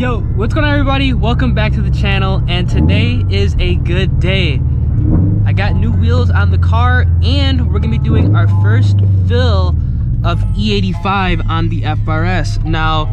Yo, what's going on everybody? Welcome back to the channel, and today is a good day. I got new wheels on the car and we're gonna be doing our first fill of E85 on the FRS. Now,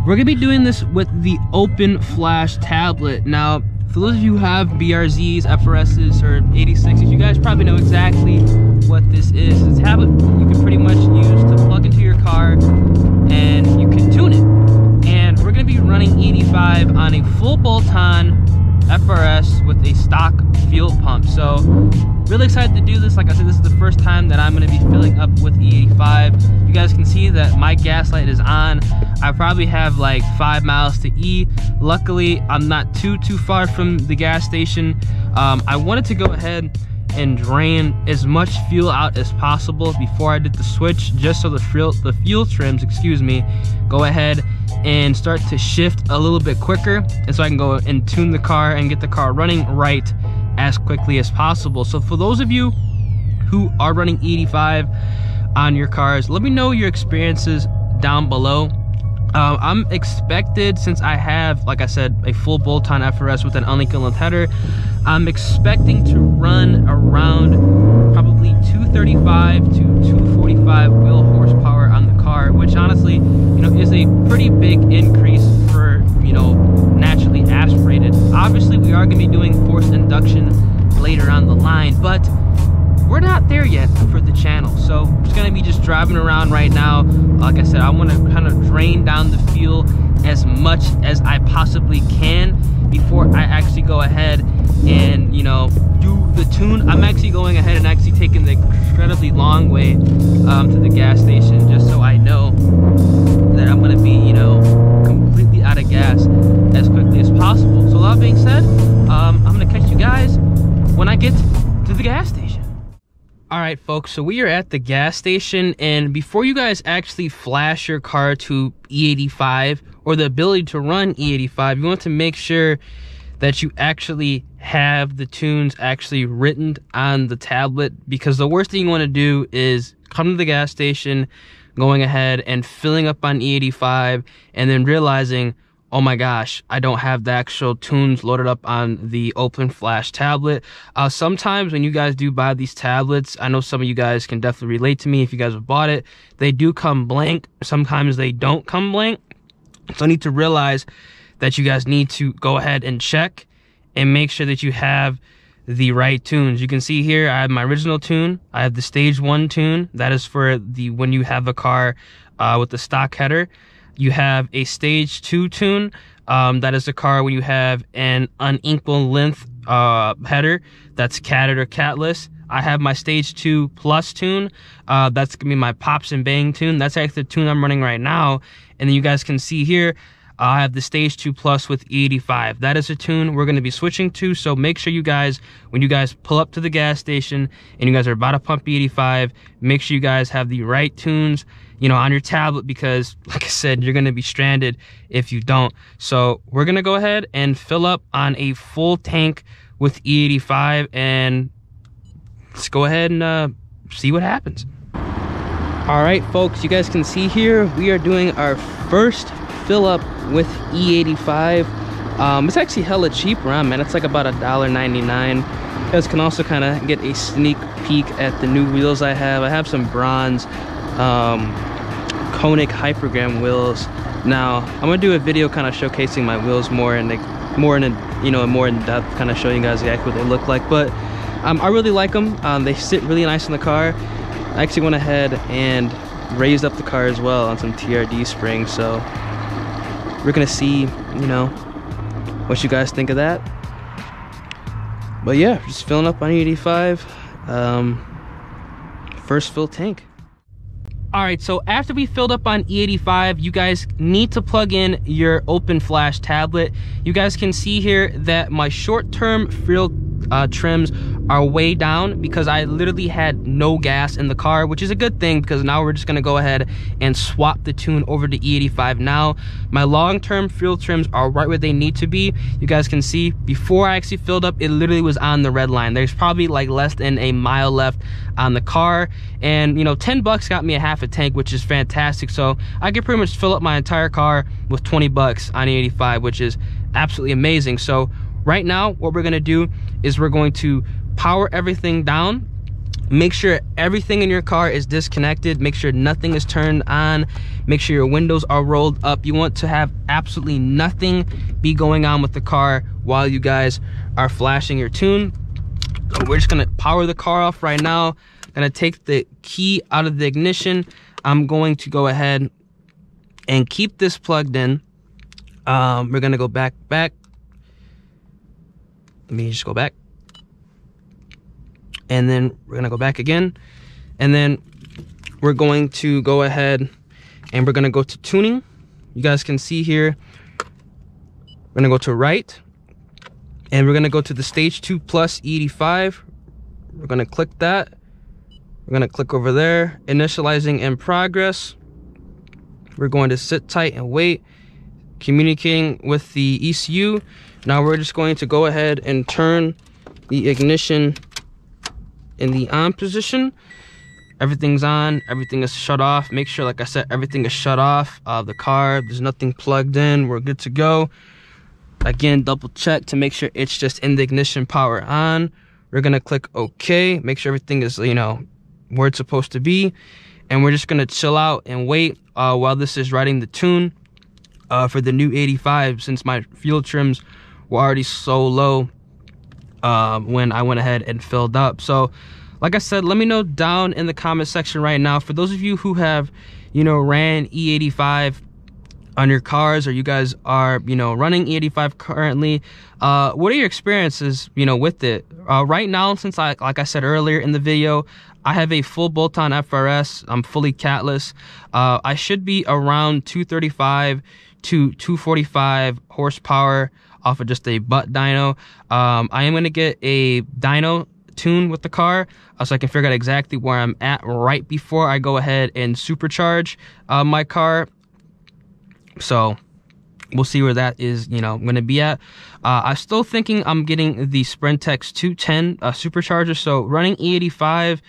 we're gonna be doing this with the open flash tablet. Now, for those of you who have BRZs, FRSs, or 86s, you guys probably know exactly what this is. It's a tablet you can pretty much use to plug into your car and you can tune it. And we're gonna be running E85 on a full bolt-on FRS with a stock fuel pump. So really excited to do this. Like I said, this is the first time that I'm gonna be filling up with E85. You guys can see that my gas light is on. I probably have like 5 miles to E. Luckily, I'm not too far from the gas station. I wanted to go ahead and drain as much fuel out as possible before I did the switch, just so the fuel trims, go ahead and start to shift a little bit quicker, and so I can go and tune the car and get the car running right as quickly as possible. So for those of you who are running E85 on your cars, let me know your experiences down below. I'm expected, since I have, like I said, a full bolt-on FRS with an unlinked inlet header, I'm expecting to run around probably 235 to 245 wheel horsepower on the car, which honestly, is a pretty big increase for, naturally aspirated. Obviously, we are going to be doing forced induction later on the line, but we're not there yet for the channel. So I'm just gonna be driving around right now. Like I said, I want to kind of drain down the fuel as much as I possibly can before I actually go ahead and do the tune. I'm actually going ahead and actually taking the incredibly long way to the gas station, just so I know that I'm gonna be completely out of gas as quickly as possible. So that being said, I'm gonna catch you guys when I get to the gas station. All right, folks, so we are at the gas station, and before you guys actually flash your car to E85 or the ability to run E85, you want to make sure that you actually have the tunes actually written on the tablet, because the worst thing you want to do is come to the gas station, going ahead and filling up on E85, and then realizing, oh my gosh, I don't have the actual tunes loaded up on the open flash tablet. Sometimes when you guys do buy these tablets, I know some of you guys can definitely relate to me if you guys have bought it, they do come blank. Sometimes they don't come blank. So I need to realize that you guys need to go ahead and check and make sure that you have the right tunes. You can see here, I have my original tune. I have the stage 1 tune. That is for when you have a car with the stock header. You have a stage 2 tune. That is the car when you have an unequal length header. That's catted or catless. I have my stage 2 plus tune. That's gonna be my pops and bang tune. That's actually the tune I'm running right now. And then you guys can see here, I have the stage 2 plus with E85. That is a tune we're gonna be switching to. So make sure you guys, when you guys pull up to the gas station and you guys are about to pump E85, make sure you guys have the right tunes on your tablet, because like I said, you're gonna be stranded if you don't. So we're gonna go ahead and fill up on a full tank with E85, and let's go ahead and see what happens. All right, folks, you guys can see here, we are doing our first fill up with E85. It's actually hella cheap around, man. It's like about $1.99. You guys can also kind of get a sneak peek at the new wheels I have. I have some bronze Koenig hypergram wheels. Now I'm gonna do a video kind of showcasing my wheels more in more in depth, kind of showing you guys exactly what they look like. But I really like them. They sit really nice in the car. I actually went ahead and raised up the car as well on some TRD springs, so we're gonna see what you guys think of that. But yeah, just filling up on E85, first fill tank. All right, so after we filled up on E85, you guys need to plug in your open flash tablet. You guys can see here that my short-term trims are way down because I literally had no gas in the car, which is a good thing because now we're just gonna go ahead and swap the tune over to E85 now. My long-term fuel trims are right where they need to be. You guys can see before I actually filled up, it literally was on the red line. There's probably like less than a mile left on the car, and you know, 10 bucks got me a half a tank, which is fantastic. So I could pretty much fill up my entire car with 20 bucks on E85, which is absolutely amazing. So right now what we're gonna do is we're going to power everything down, make sure everything in your car is disconnected, make sure nothing is turned on, make sure your windows are rolled up. You want to have absolutely nothing be going on with the car while you guys are flashing your tune. So we're just gonna power the car off right now. Gonna take the key out of the ignition. I'm going to go ahead and keep this plugged in. We're gonna go back. Let me just go back. And then we're gonna go back again. And then we're going to go ahead and we're gonna go to tuning. You guys can see here, we're gonna go to right. And we're gonna go to the stage 2 plus E85. We're gonna click that. We're gonna click over there, initializing in progress. We're going to sit tight and wait, communicating with the ECU. Now we're just going to go ahead and turn the ignition in the on position. Everything's on, everything is shut off. Make sure, like I said, everything is shut off of the car. There's nothing plugged in. We're good to go. Again, double check to make sure it's just in the ignition power on. We're gonna click OK, make sure everything is, you know, where it's supposed to be. And we're just gonna chill out and wait while this is writing the tune for the new 85, since my fuel trims were already so low when I went ahead and filled up. So like I said, let me know down in the comment section right now, for those of you who have, you know, ran E85 on your cars, or you guys are, you know, running E85 currently, what are your experiences, you know, with it right now? Since like I said earlier in the video, I have a full bolt-on FRS. I'm fully catless. I should be around 235 to 245 horsepower off of just a butt dyno. I am going to get a dyno tune with the car so I can figure out exactly where I'm at right before I go ahead and supercharge my car. So we'll see where that is, you know, going to be at. I'm still thinking I'm getting the Sprintex 210 supercharger. So running E85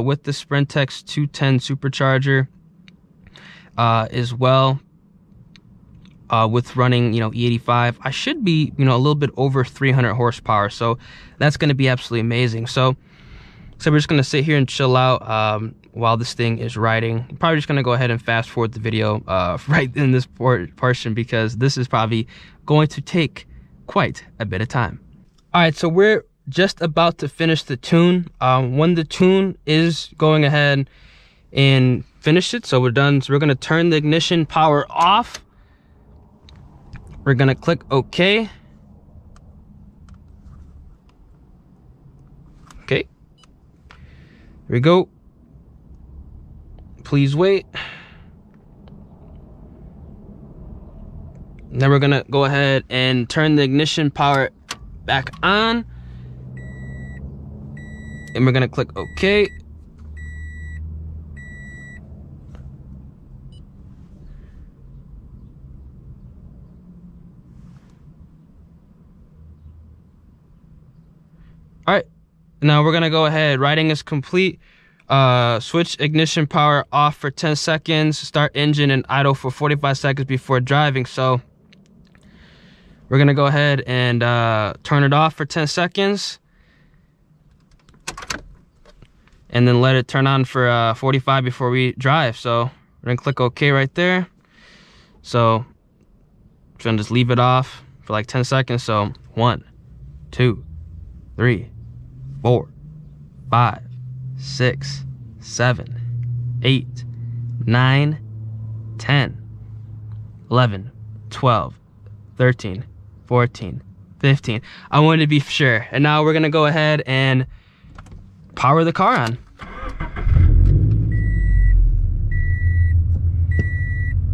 with the Sprintex 210 supercharger as well. With running, you know, E85, I should be, you know, a little bit over 300 horsepower. So that's going to be absolutely amazing. So we're just going to sit here and chill out while this thing is riding. I'm probably just going to go ahead and fast forward the video right in this portion, because this is probably going to take quite a bit of time. All right, so we're just about to finish the tune. When the tune is going ahead and finish it, so we're done. So we're going to turn the ignition power off. We're gonna click OK. Okay. Here we go. Please wait. Then we're gonna go ahead and turn the ignition power back on. And we're gonna click OK. All right, now we're gonna go ahead. Riding is complete. Switch ignition power off for 10 seconds. Start engine and idle for 45 seconds before driving. So we're gonna go ahead and turn it off for 10 seconds. And then let it turn on for 45 before we drive. So we're gonna click OK right there. So I'm gonna just leave it off for like 10 seconds. So 1, 2, 3, 4, 5, 6, 7, 8, 9, 10, 11, 12, 13, 14, 15. I wanted to be sure. And now we're gonna go ahead and power the car on.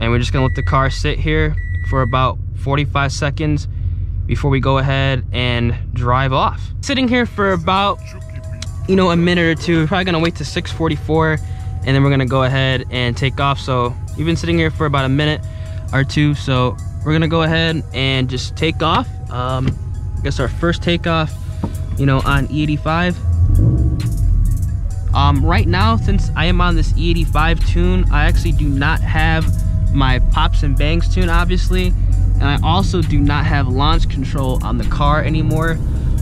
And we're just gonna let the car sit here for about 45 seconds before we go ahead and drive off. Sitting here for about, you know, a minute or two. We're probably gonna wait to 6:44 and then we're gonna go ahead and take off. So we've been sitting here for about a minute or two, so we're gonna go ahead and just take off. I guess our first takeoff, you know, on E85. Right now, since I am on this E85 tune, I actually do not have my pops and bangs tune, obviously, and I also do not have launch control on the car anymore.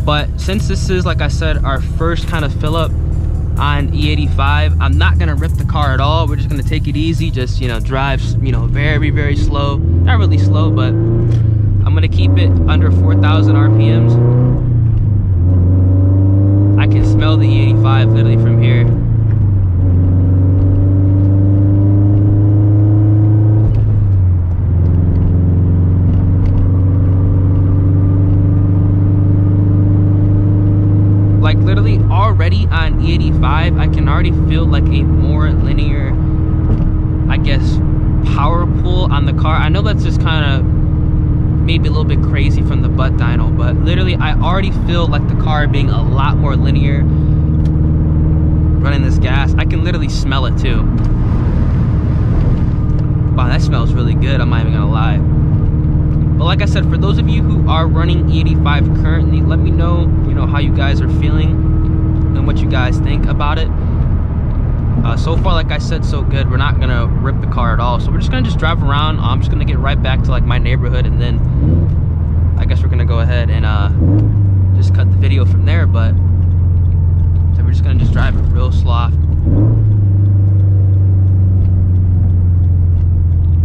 But since this is, like I said, our first kind of fill up on E85, I'm not gonna rip the car at all. We're just gonna take it easy, just, you know, drive, you know, very, very slow. Not really slow, but I'm gonna keep it under 4,000 RPMs. I can smell the E85 literally from here. Like literally already on E85, I can already feel like a more linear, I guess, power pull on the car. I know that's just kind of maybe a little bit crazy from the butt dyno, but literally I already feel like the car being a lot more linear running this gas. I can literally smell it too. Wow, that smells really good, I'm not even gonna lie. But like I said, for those of you who are running E85 currently, let me know, you know, how you guys are feeling and what you guys think about it. So far, like I said, so good. We're not gonna rip the car at all, so we're just gonna drive around. I'm just gonna get right back to like my neighborhood, and then I guess we're gonna go ahead and just cut the video from there. But so we're just gonna just drive it real soft.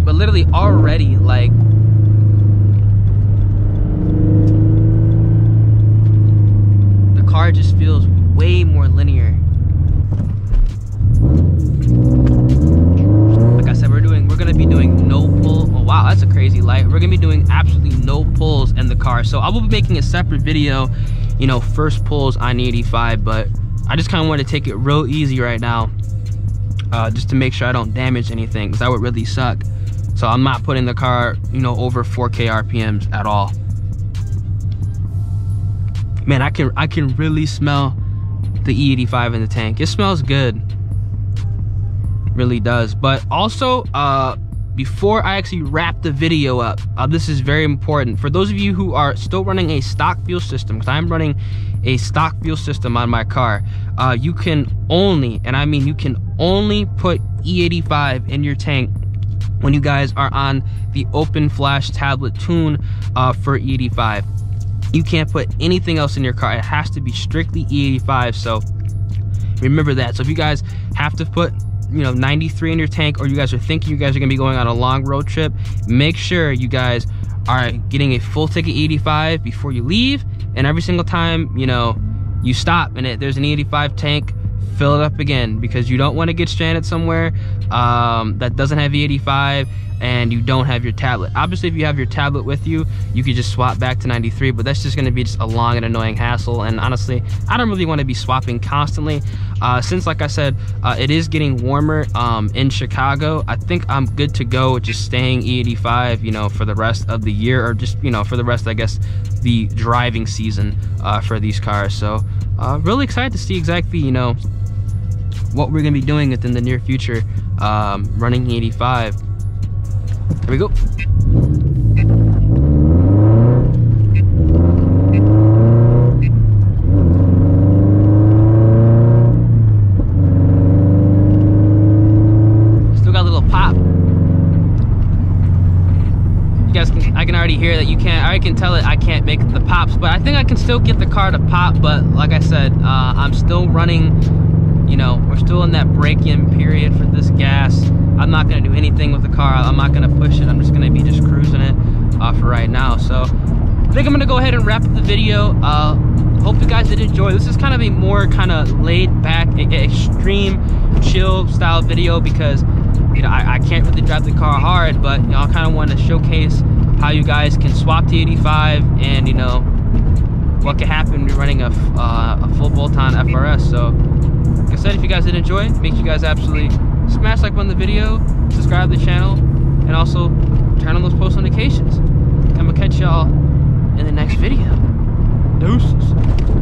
But literally already, like, the car just feels way more linear. Like I said, we're gonna be doing no pull. Oh wow, that's a crazy light. We're gonna be doing absolutely no pulls in the car. So I will be making a separate video, you know, first pulls on E85, but I just kind of want to take it real easy right now, just to make sure I don't damage anything, because that would really suck. So I'm not putting the car, you know, over 4K RPMs at all. Man, I can really smell the E85 in the tank. It smells good. Really does. But also, before I actually wrap the video up, this is very important for those of you who are still running a stock fuel system, because I'm running a stock fuel system on my car. You can only, and I mean you can only, put E85 in your tank when you guys are on the open flash tablet tune for E85. You can't put anything else in your car. It has to be strictly E85, so remember that. So if you guys have to put, you know, 93 in your tank, or you guys are thinking you guys are gonna be going on a long road trip, make sure you guys are getting a full tank of E85 before you leave, and every single time, you know, you stop and there's an E85 tank, fill it up again, because you don't want to get stranded somewhere that doesn't have E85 and you don't have your tablet. Obviously, if you have your tablet with you, you could just swap back to 93, but that's just going to be just a long and annoying hassle. And honestly, I don't really want to be swapping constantly. Since, like I said, it is getting warmer in Chicago, I think I'm good to go with just staying E85, you know, for the rest of the year, or just, you know, for the rest, I guess, the driving season for these cars. So really excited to see exactly, you know, what we're going to be doing within the near future, running E85. Here we go. Still got a little pop. You guys can, I can already hear that you can't, I can tell it I can't make the pops, but I think I can still get the car to pop. But like I said, I'm still running, you know, we're still in that break-in period for this gas. I'm not gonna do anything with the car. I'm not gonna push it. I'm just gonna be just cruising it for right now. So I think I'm gonna go ahead and wrap up the video. Hope you guys did enjoy. This is kind of a more kind of laid back, extreme chill style video, because, you know, I can't really drive the car hard, but, you know, I kind of want to showcase how you guys can swap to 85 and, you know, what can happen when you're running a full bolt-on FRS. So like I said, if you guys did enjoy, make sure you guys absolutely smash like button on the video, subscribe to the channel, and also turn on those post notifications. I'm gonna catch y'all in the next video. Deuces.